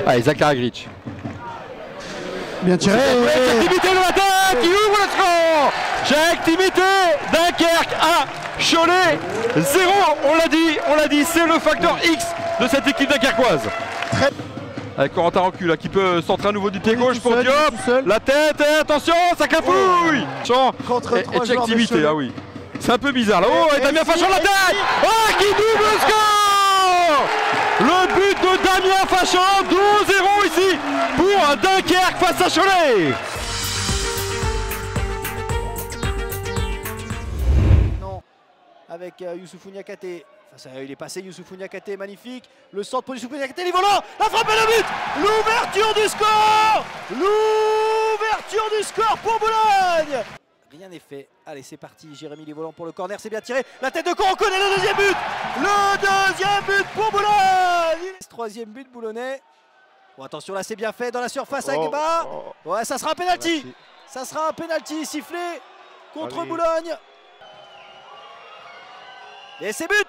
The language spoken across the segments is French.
Allez, Zachary Grich. Bien tiré. Activité de l'attaque qui ouvre le score. J'ai activité Dunkerque 1, Cholet 0. On l'a dit, c'est le facteur X de cette équipe dunkerquoise. Avec Corentin Rancu là qui peut centrer à nouveau du pied gauche pour Diop. La tête et attention, ça cafouille. Et activité, ah oui. C'est un peu bizarre là. Oh, et Damien Fachon l'attaque. Oh, qui double le score. Le but de Damien Fachon, 12-0 ici pour Dunkerque face à Cholet. Non, avec Youssoufou Niakhaté. Il est passé, Youssoufou Niakhaté, magnifique. Le centre pour Youssoufou Niakhaté, les volants, la frappe et le but. L'ouverture du score. L'ouverture du score pour Boulogne. Rien n'est fait. Allez, c'est parti. Jérémy les volants pour le corner, c'est bien tiré. La tête de Corentin, le deuxième but. Le deuxième but pour Boulogne. Troisième but boulonnais. Bon, attention, là, c'est bien fait dans la surface avec Bas. Ouais, ça sera un penalty. Ça sera un penalty sifflé contre Boulogne. Et c'est but.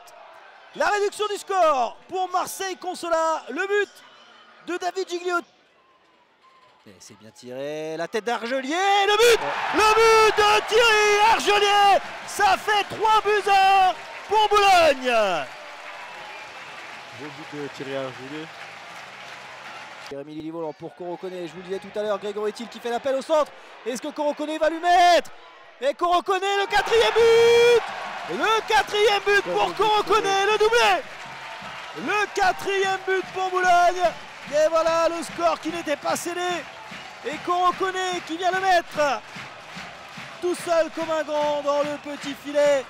La réduction du score pour Marseille Consola. Le but de David Gigliotti. Et c'est bien tiré, la tête d'Argelier, le but. Le but de Thierry Argelier. Ça fait 3-1 pour Boulogne. Beau but de Thierry Argelier. Jérémy Lilivolant pour Corocone, je vous le disais tout à l'heure, Grégory Thiel qui fait l'appel au centre. Est-ce que Corocone va lui mettre? Et Corocone, le quatrième but. Le quatrième but pour Corocone, le doublé. Le quatrième but pour Boulogne. Et voilà le score qui n'était pas scellé. Et Corocone qui vient le mettre. Tout seul comme un grand dans le petit filet.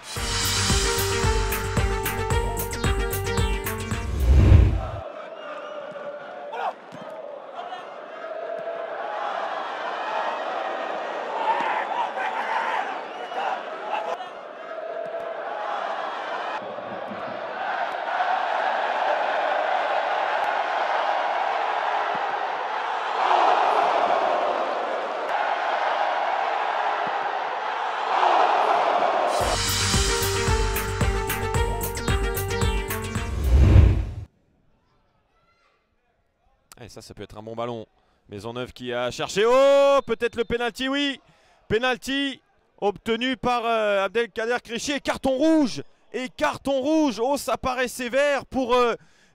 Et ça peut être un bon ballon. Maisonneuve qui a cherché. Oh, peut-être le penalty, oui. Penalty obtenu par Abdelkader Krejci. Carton rouge. Et carton rouge. Oh, ça paraît sévère pour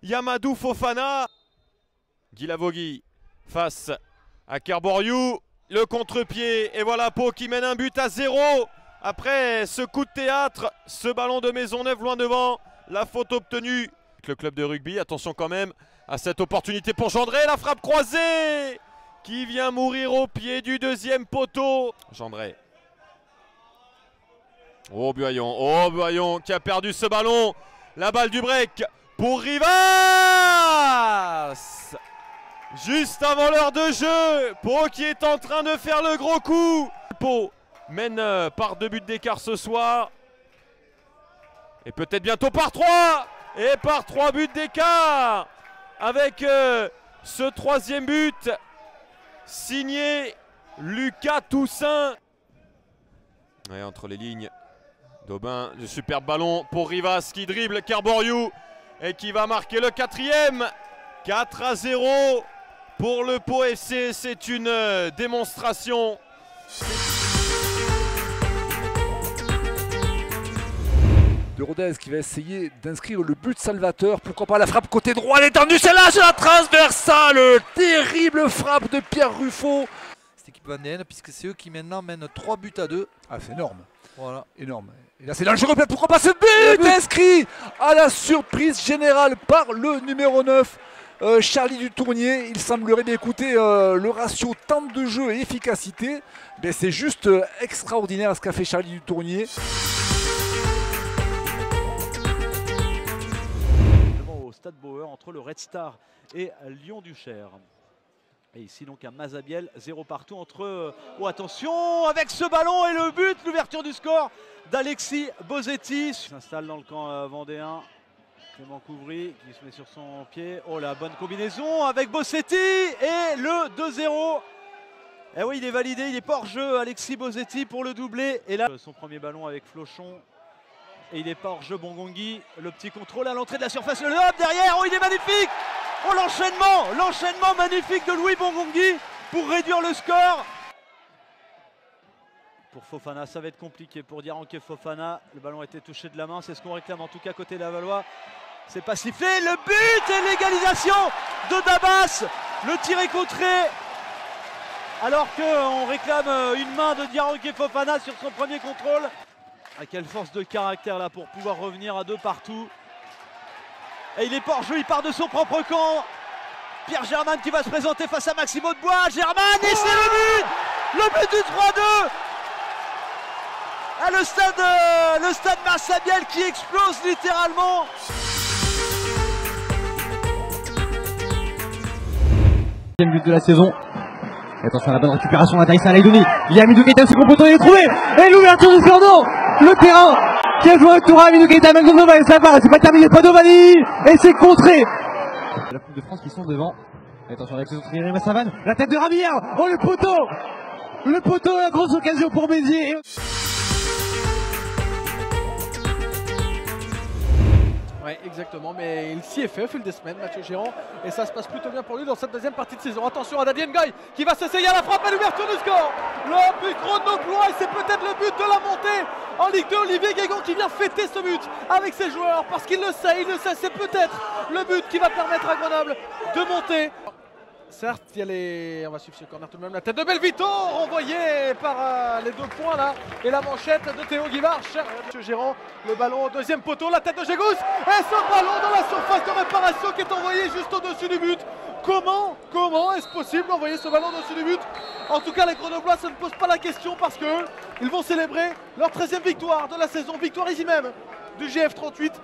Yamadou Fofana. Guy Lavogui face à Kerboriou. Le contre-pied. Et voilà Pau qui mène un but à 0. Après ce coup de théâtre, ce ballon de Maisonneuve loin devant. La faute obtenue. Le club de rugby, attention quand même à cette opportunité pour Gendré, la frappe croisée qui vient mourir au pied du deuxième poteau. Gendré. Oh Buaillon qui a perdu ce ballon. La balle du break pour Rivas. Juste avant l'heure de jeu, Pau qui est en train de faire le gros coup. Pau mène par 2 buts d'écart ce soir. Et peut-être bientôt par 3. Et par 3 buts d'écart. Avec ce 3e but signé Lucas Toussaint. Ouais, entre les lignes, Daubin, le superbe ballon pour Rivas qui dribble Kerboriou et qui va marquer le 4e. 4-0 pour le Pau FC, c'est une démonstration. De Rodez qui va essayer d'inscrire le but salvateur. Pourquoi pas la frappe côté droit, elle est tendue, celle-là sur la transversale. Terrible frappe de Pierre Ruffo. Cette équipe vendéenne, puisque c'est eux qui maintenant mènent 3 buts à 2. Ah, c'est énorme. Voilà. Énorme. Et là c'est dangereux, pourquoi pas ce but inscrit à la surprise générale par le numéro 9. Charlie Dutournier, il semblerait bien écouter le ratio temps de jeu et efficacité. C'est juste extraordinaire ce qu'a fait Charlie Dutournier. Au Stade Bauer entre le Red Star et Lyon-Duchère. Et ici donc un Mazabiel, 0 partout entre... Oh attention avec ce ballon et le but, l'ouverture du score d'Alexis Bosetti. S'installe dans le camp vendéen. Clément Couvry qui se met sur son pied. Oh la bonne combinaison avec Bosetti et le 2-0. Et oui, il est validé, il n'est pas hors jeu, Alexis Bosetti pour le doublé. Et là, son premier ballon avec Flochon. Et il n'est pas hors jeu, Bongongi. Le petit contrôle à l'entrée de la surface, le lob derrière. Oh, il est magnifique. Oh, l'enchaînement magnifique de Louis Bongongui pour réduire le score. Pour Fofana, ça va être compliqué pour Diaranké Fofana. Le ballon a été touché de la main, c'est ce qu'on réclame en tout cas côté Lavallois. C'est pas sifflé, le but et l'égalisation de Dabas. Le tir est contré. Alors qu'on réclame une main de Diaranké Fofana sur son premier contrôle. Ah, quelle force de caractère là pour pouvoir revenir à 2 partout. Et il est pas hors jeu, il part de son propre camp. Pierre Germain qui va se présenter face à Maximo de Bois. Germain et c'est le but du 3-2. Ah, le stade Marsabielle qui explose littéralement. Deuxième but de la saison. Attention à la bonne récupération à Taïsa Laïdouni. Il y a Hamidou Keita, second poteau, il est trouvé. Et l'ouverture du score, non. Le terrain qui a joué un tour à Hamidou Keita, même Zonova, ça part, c'est pas terminé, Padovani. Et c'est contré. La Coupe de France qui sont devant. Attention avec ce Thierry Massavan. La tête de Rabillard. Oh, le poteau, la grosse occasion pour Béziers. Oui, exactement, mais il s'y est fait au fil des semaines, Mathieu Géant, et ça se passe plutôt bien pour lui dans cette deuxième partie de saison. Attention à Daddy Ngaï qui va s'essayer à la frappe à l'ouverture du score. Le but grenoblois, et c'est peut-être le but de la montée en Ligue 2. Olivier Guégan qui vient fêter ce but avec ses joueurs parce qu'il le sait, c'est peut-être le but qui va permettre à Grenoble de monter. Certes, il y a les... on va suivre ce corner tout de même. La tête de Belvito, renvoyée par les 2 points là. Et la manchette de Théo Guivarch. Monsieur Gérant, le ballon au deuxième poteau, la tête de Gégous. Et ce ballon dans la surface de réparation qui est envoyé juste au-dessus du but. Comment est-ce possible d'envoyer ce ballon au-dessus du but? En tout cas, les Grenoblois, ça ne pose pas la question parce qu'ils vont célébrer leur 13e victoire de la saison. Victoire ici même du GF 38.